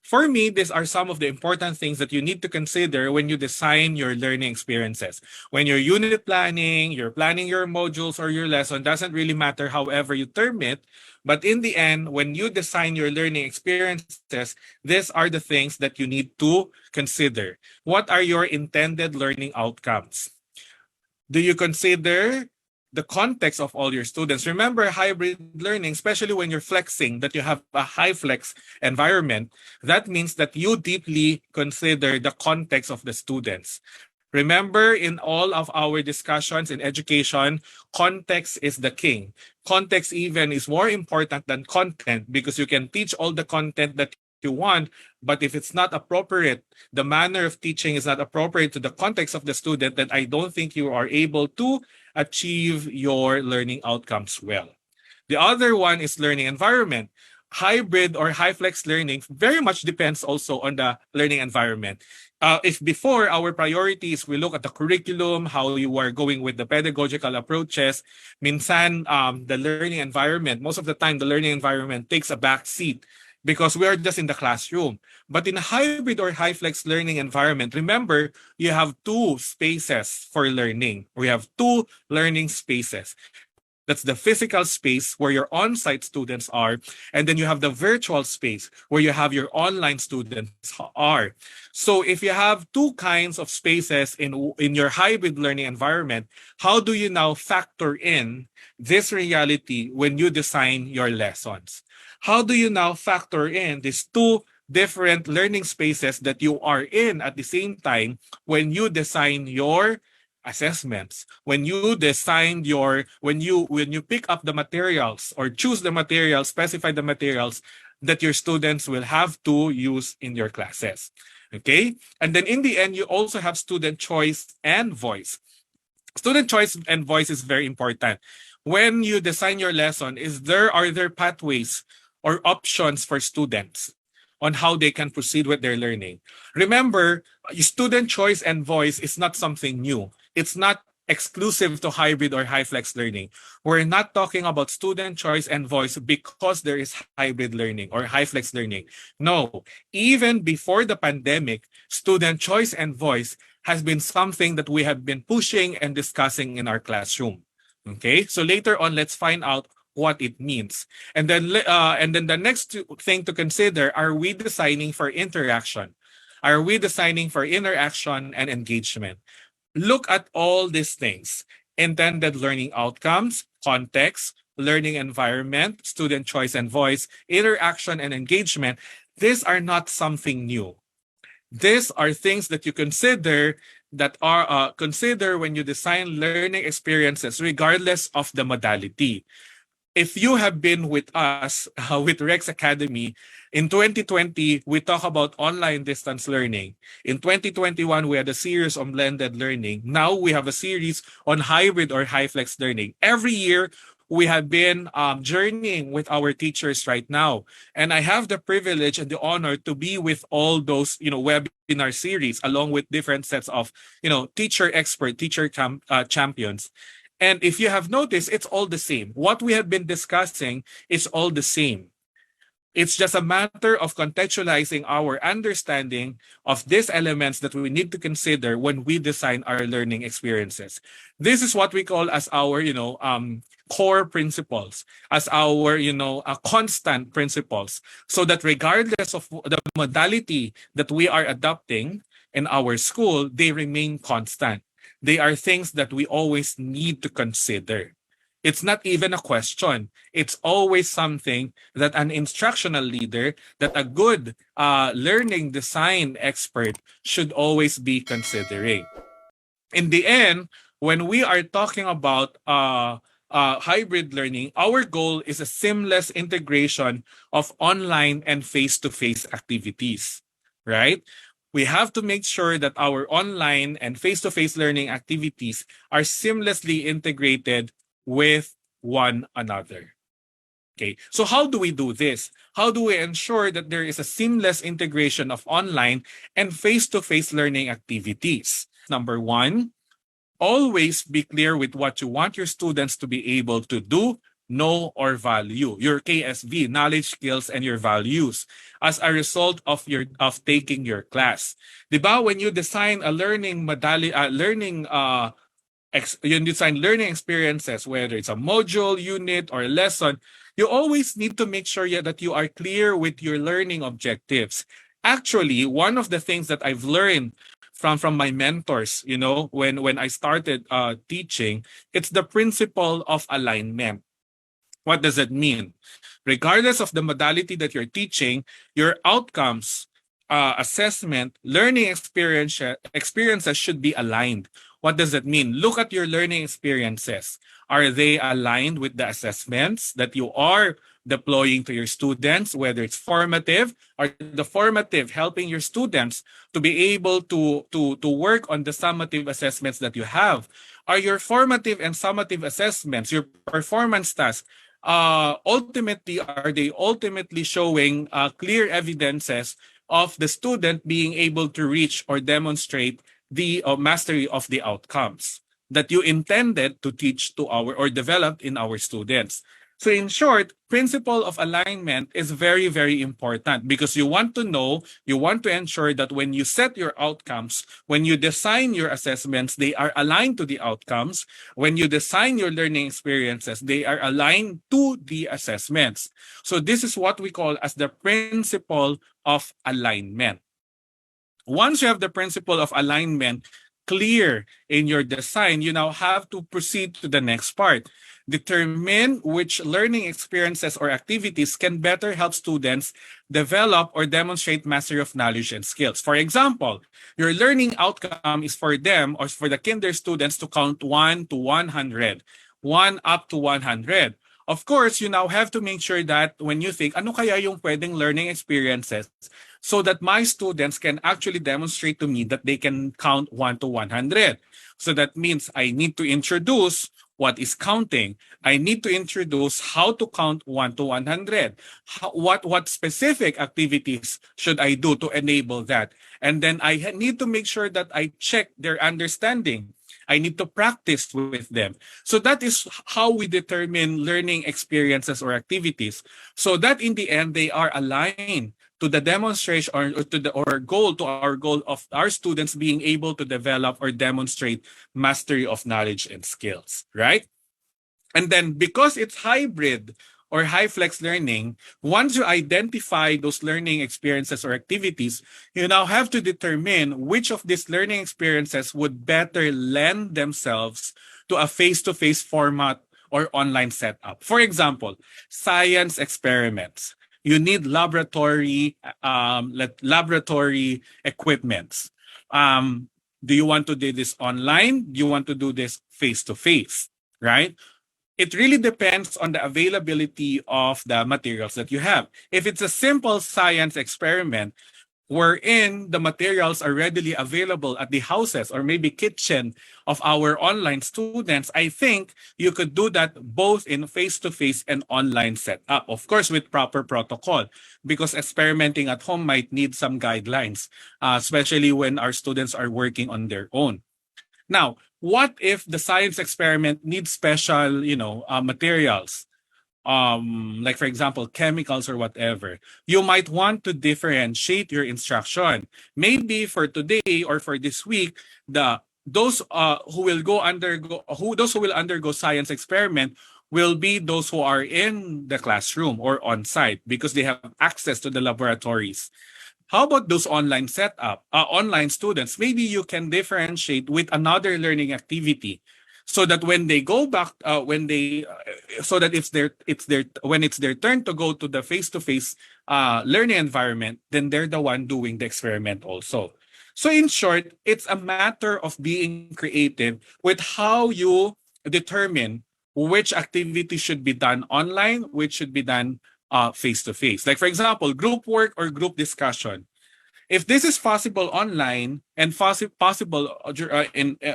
For me, these are some of the important things that you need to consider when you design your learning experiences. When you're unit planning, you're planning your modules or your lesson, doesn't really matter however you term it. But in the end, when you design your learning experiences, these are the things that you need to consider. What are your intended learning outcomes? Do you consider the context of all your students? Remember, hybrid learning, especially when you're flexing, that you have a HyFlex environment, that means that you deeply consider the context of the students. Remember, in all of our discussions in education, context is the king. Context even is more important than content, because you can teach all the content that you want, but if it's not appropriate, the manner of teaching is not appropriate to the context of the student, then I don't think you are able to achieve your learning outcomes well. The other one is learning environment. Hybrid or HyFlex learning very much depends also on the learning environment. If before our priorities, we look at the curriculum, how you are going with the pedagogical approaches, minsan the learning environment, most of the time the learning environment takes a back seat because we are just in the classroom. But in a hybrid or HyFlex learning environment, remember, you have two spaces for learning. We have two learning spaces. That's the physical space where your on-site students are, and then you have the virtual space where you have your online students are. So if you have two kinds of spaces in your hybrid learning environment, how do you now factor in this reality when you design your lessons? How do you now factor in these two different learning spaces that you are in at the same time when you design your assessments, when you design your, when you pick up the materials or choose the materials, specify the materials that your students will have to use in your classes? Okay, and then in the end, you also have student choice and voice. Student choice and voice is very important. When you design your lesson, are there pathways or options for students on how they can proceed with their learning? Remember, student choice and voice is not something new. It's not exclusive to hybrid or HyFlex learning. We're not talking about student choice and voice because there is hybrid learning or HyFlex learning. No, even before the pandemic, student choice and voice has been something that we have been pushing and discussing in our classroom. Okay, so later on, let's find out what it means. And then the next thing to consider, are we designing for interaction? Are we designing for interaction and engagement? Look at all these things: intended learning outcomes, context, learning environment, student choice and voice, interaction and engagement. These are not something new. These are things that you consider when you design learning experiences, regardless of the modality. If you have been with us with Rex Academy, in 2020, we talk about online distance learning. In 2021, we had a series on blended learning. Now we have a series on hybrid or HyFlex learning. Every year, we have been journeying with our teachers right now. And I have the privilege and the honor to be with all those, webinar series, along with different sets of, teacher expert, champions. And if you have noticed, it's all the same. What we have been discussing is all the same. It's just a matter of contextualizing our understanding of these elements that we need to consider when we design our learning experiences. This is what we call as our, core principles, as our, constant principles, so that regardless of the modality that we are adopting in our school, they remain constant. They are things that we always need to consider. It's not even a question. It's always something that an instructional leader, that a good learning design expert should always be considering. In the end, when we are talking about hybrid learning, our goal is a seamless integration of online and face-to-face activities, right? We have to make sure that our online and face-to-face learning activities are seamlessly integrated with one another. Okay, so how do we do this? How do we ensure that there is a seamless integration of online and face-to-face learning activities? Number one, always be clear with what you want your students to be able to do know or value, your KSV, knowledge, skills, and your values, as a result of taking your class. 'Di ba, when you design a learning you design learning experiences, whether it's a module, unit, or lesson, you always need to make sure that you are clear with your learning objectives. Actually, one of the things that I've learned from my mentors, when I started teaching, it's the principle of alignment. What does it mean? Regardless of the modality that you're teaching, your outcomes, assessment, learning experiences should be aligned. What does it mean? Look at your learning experiences. Are they aligned with the assessments that you are deploying to your students, whether it's formative, or the formative helping your students to be able to work on the summative assessments that you have? Are your formative and summative assessments, your performance tasks, are they ultimately showing clear evidences of the student being able to reach or demonstrate the mastery of the outcomes that you intended to teach to our or develop in our students? So in short, principle of alignment is very, very important because you want to know, you want to ensure that when you set your outcomes, when you design your assessments, they are aligned to the outcomes. When you design your learning experiences, they are aligned to the assessments. So this is what we call as the principle of alignment. Once you have the principle of alignment clear in your design, you now have to proceed to the next part. Determine which learning experiences or activities can better help students develop or demonstrate mastery of knowledge and skills. For example, your learning outcome is for them or for the kinder students to count 1 to 100, 1 up to 100. Of course, you now have to make sure that when you think, ano kaya yung pwedeng learning experiences so that my students can actually demonstrate to me that they can count 1 to 100. So that means I need to introduce what is counting. I need to introduce how to count 1 to 100. What specific activities should I do to enable that? And then I need to make sure that I check their understanding. I need to practice with them. So that is how we determine learning experiences or activities, so that in the end they are aligned to the demonstration or to the or goal to our goal of our students being able to develop or demonstrate mastery of knowledge and skills, right? And then because it's hybrid or HyFlex learning, once you identify those learning experiences or activities, you now have to determine which of these learning experiences would better lend themselves to a face-to-face format or online setup. For example, science experiments. You need laboratory equipments. Do you want to do this online? Do you want to do this face-to-face, right? It really depends on the availability of the materials that you have. If it's a simple science experiment wherein the materials are readily available at the houses or maybe kitchen of our online students, I think you could do that both in face-to-face and online setup. Of course, with proper protocol, because experimenting at home might need some guidelines, especially when our students are working on their own. Now, what if the science experiment needs special, materials? Like for example, chemicals or whatever. You might want to differentiate your instruction. Maybe for today or for this week, those who will undergo science experiment will be those who are in the classroom or on site because they have access to the laboratories. How about those online students? Maybe you can differentiate with another learning activity, so that when they go back, so that when it's their turn to go to the face-to-face learning environment, then they're the one doing the experiment also. So in short, it's a matter of being creative with how you determine which activity should be done online, which should be done face-to-face. Like for example, group work or group discussion. If this is possible online and possible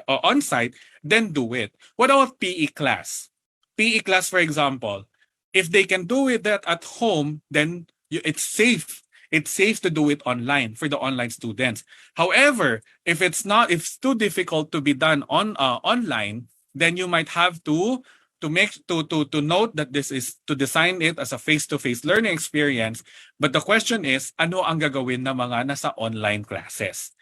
on-site, then do it. What about PE class? PE class, for example, if they can do it that at home, then it's safe. It's safe to do it online for the online students. However, if it's too difficult to be done online, then you might have to note that this is to design it as a face-to-face learning experience. But the question is, ano ang gagawin ng mga nasa online classes?